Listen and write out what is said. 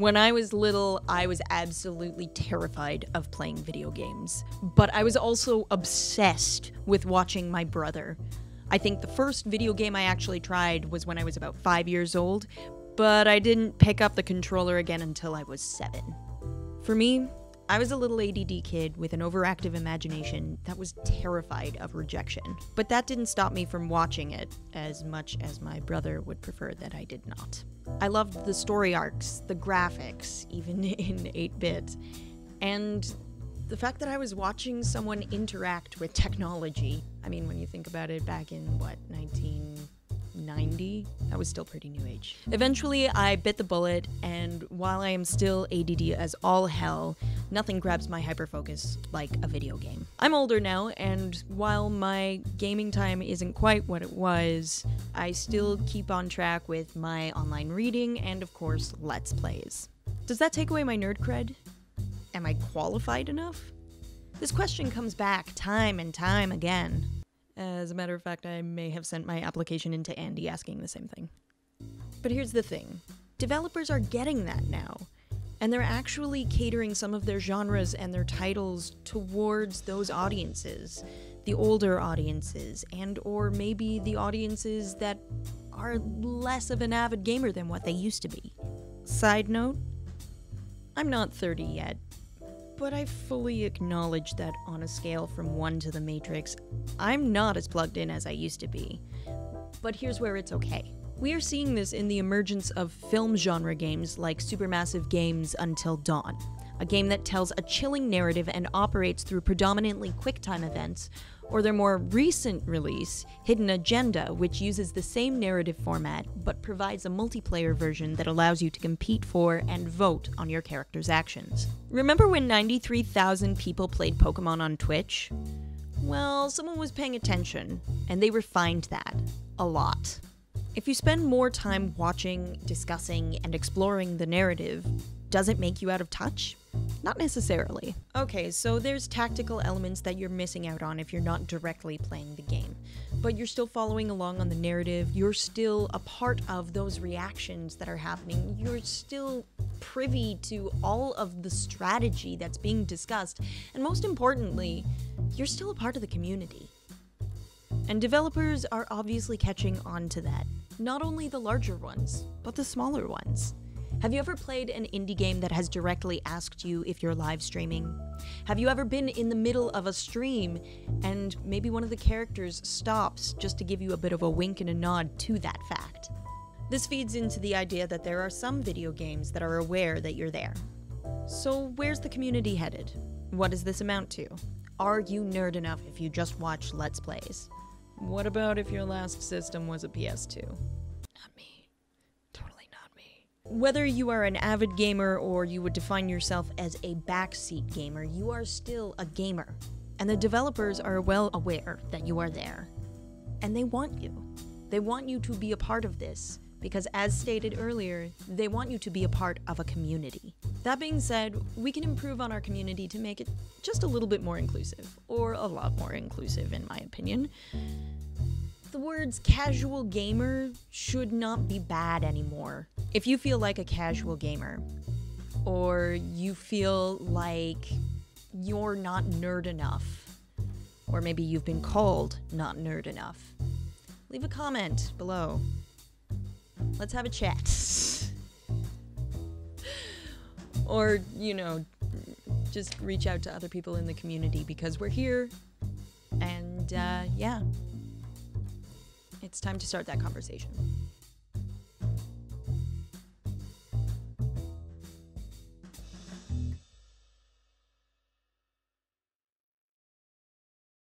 When I was little, I was absolutely terrified of playing video games, but I was also obsessed with watching my brother. I think the first video game I actually tried was when I was about 5 years old, but I didn't pick up the controller again until I was 7. For me, I was a little ADD kid with an overactive imagination that was terrified of rejection. But that didn't stop me from watching it, as much as my brother would prefer that I did not. I loved the story arcs, the graphics, even in 8-bit, and the fact that I was watching someone interact with technology. I mean, when you think about it, back in, 1990? That was still pretty new age. Eventually, I bit the bullet, and while I am still ADD as all hell, nothing grabs my hyperfocus like a video game. I'm older now, and while my gaming time isn't quite what it was, I still keep on track with my online reading and, of course, Let's Plays. Does that take away my nerd cred? Am I qualified enough? This question comes back time and time again. As a matter of fact, I may have sent my application into Andy asking the same thing. But here's the thing. Developers are getting that now, and they're actually catering some of their genres and their titles towards those audiences, the older audiences, and or maybe the audiences that are less of an avid gamer than what they used to be. Side note, I'm not 30 yet, but I fully acknowledge that on a scale from 1 to the Matrix, I'm not as plugged in as I used to be. But here's where it's okay. We are seeing this in the emergence of film genre games like Supermassive Games' Until Dawn, a game that tells a chilling narrative and operates through predominantly QuickTime events, or their more recent release, Hidden Agenda, which uses the same narrative format but provides a multiplayer version that allows you to compete for and vote on your character's actions. Remember when 93,000 people played Pokemon on Twitch? Well, someone was paying attention, and they refined that a lot. If you spend more time watching, discussing, and exploring the narrative, does it make you out of touch? Not necessarily. Okay, so there's tactical elements that you're missing out on if you're not directly playing the game, but you're still following along on the narrative, you're still a part of those reactions that are happening, you're still privy to all of the strategy that's being discussed, and most importantly, you're still a part of the community. And developers are obviously catching on to that. Not only the larger ones, but the smaller ones. Have you ever played an indie game that has directly asked you if you're live streaming? Have you ever been in the middle of a stream and maybe one of the characters stops just to give you a bit of a wink and a nod to that fact? This feeds into the idea that there are some video games that are aware that you're there. So where's the community headed? What does this amount to? Are you nerd enough if you just watch Let's Plays? What about if your last system was a PS2? Not me. Totally not me. Whether you are an avid gamer or you would define yourself as a backseat gamer, you are still a gamer. And the developers are well aware that you are there. And they want you. They want you to be a part of this, because as stated earlier, they want you to be a part of a community. That being said, we can improve on our community to make it just a little bit more inclusive, or a lot more inclusive in my opinion. The words casual gamer should not be bad anymore. If you feel like a casual gamer, or you feel like you're not nerd enough, or maybe you've been called not nerd enough, leave a comment below. Let's have a chat. Or, you know, just reach out to other people in the community because we're here. And, yeah. It's time to start that conversation.